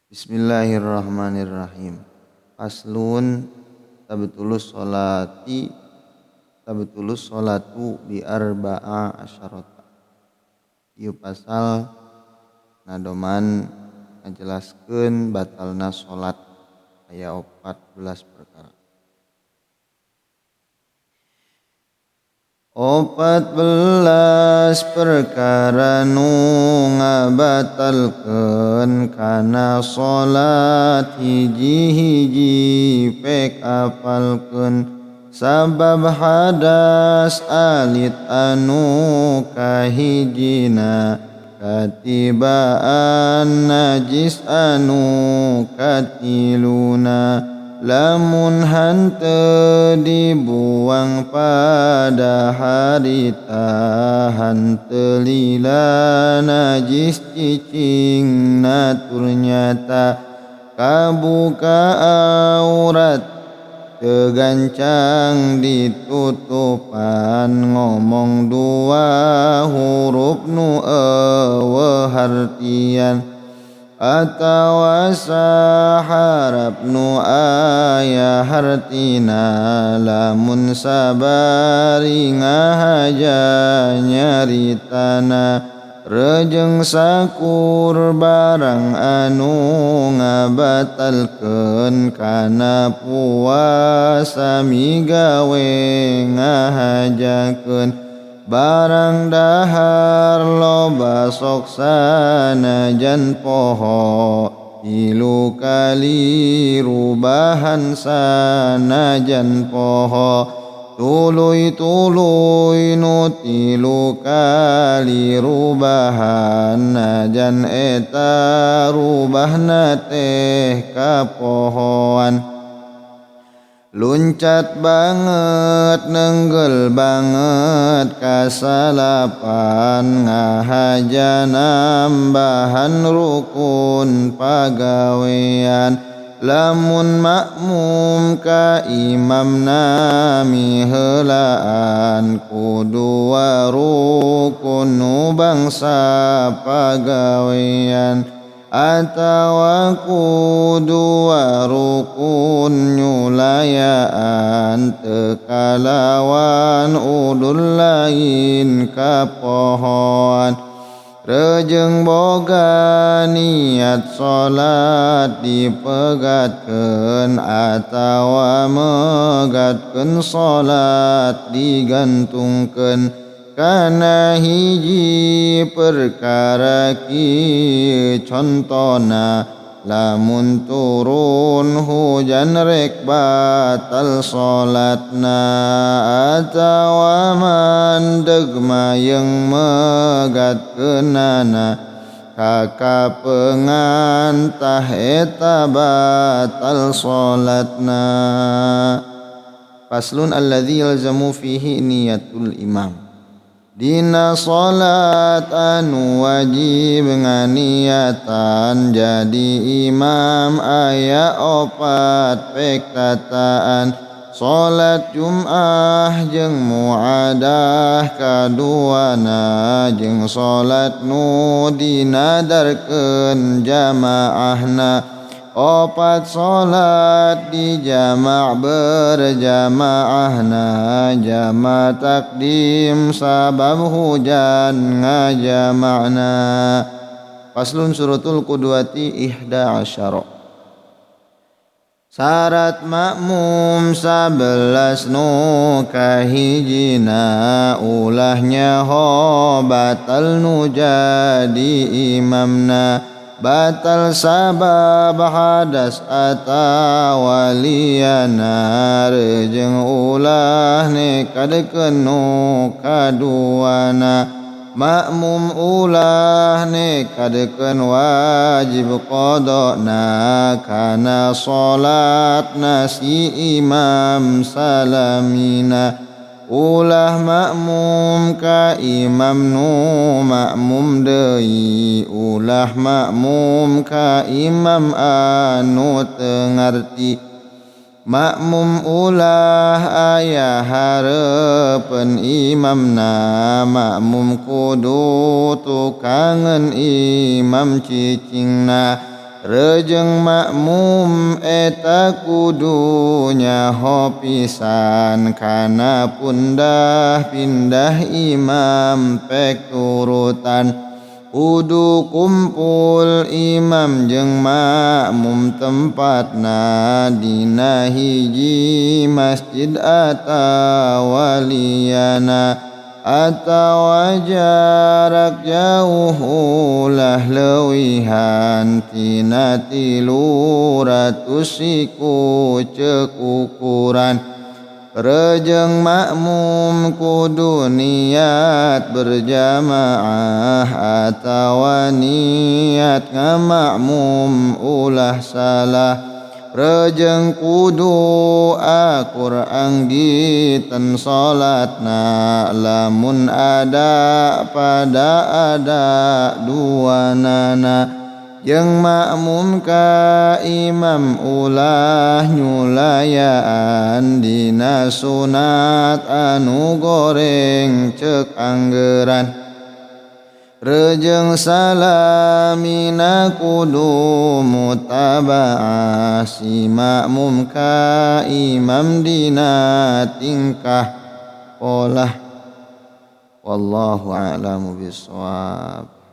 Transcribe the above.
Bismillahirrahmanirrahim. Faslun tabtulus sholatu bi arba'a asyarata. Ieu pasal nadoman ngajelaskeun batalna salat aya 14 perkara. 14 perkara nu ngabatalkeun kana salat hiji-hiji pek apalkeun sabab hadas alit anu kahijina katibaan najis anu katiluna lamun hanteu dibuang pada harita hanteu lila najis cicing turnyata kabuka aurat tegancang ditutupan ngomong dua huruf nu eueuh hartian atawa saharap nu aya hartina lamun sabari ngahaja nyaritana rejeng sakur barang anu ngabatalkeun kana puasa migawe ngahajakeun barang dahar loba sok sanajan poho tilu kali rubahan sanajan poho tuluy nu tilu kali rubahan najan eta rubahna teh kapohoan luncat banget nenggel banget kasalapan ngahaja nambahan rukun pagawean lamun makmum ka imam nami heulaan kudu rukun nu bangsa pagawean atawa kudu rukun nyulayaan teu kalawan udul lain kapohoan rejeng boga niat salat dipegatkeun atawa megatkeun salat digantungkeun kana hiji perkara kieu contona lamun turun hujan rek batal salatna atawa mandeg mayeng megatkeunana kakapeungan tah eta batal salatna. Faslun alladzi yalzamu fihi niyatul imam. Dina salat anu wajib nganiatan jadi imam aya 4 pektataan salat Jum'ah jeung muadah kaduana jeung salat nu dinadarkeun jamaahna 4 salat di jama' berjamaahna jama' takdim sabab hujan ngajama'na. Faslun surutul qudwati 11 syarat makmum 11 nu kahijina ulahnya batal nu jadi imamna batal sabab hadas atawa liyana rejeng ulah nekadkeun nu kaduana makmum ulah nekadkeun wajib qadona kana salatna si imam salamina ulah makmum ka imam nu makmum deui ulah makmum ka imam anu teu ngarti makmum ulah aya hareupeun imamna makmum kudu tukangen imam cicingna Rejeng makmum eta kudu nyaho pisan kana pundah pindah imam pek turutan. Kudu kumpul imam jeung makmum tempatna dina hiji masjid atawa liana atawa jarak jauh ulah leuwihan tina 300 siku ceuk ukuran. Rejeng makmum kudu niat berjamaah atawa niat ngamakmum ulah salah. Rejeng kudu akur anggiten salatna lamun ada pada ada duanana. Jeung makmum ka imam ulah nyulayaan dina sunat anu goreng ceuk anggeran. Rejeng salamina kudu mutabaah si makmum ka imam dina tingkah polah. Wallahu a'lamu bishawab.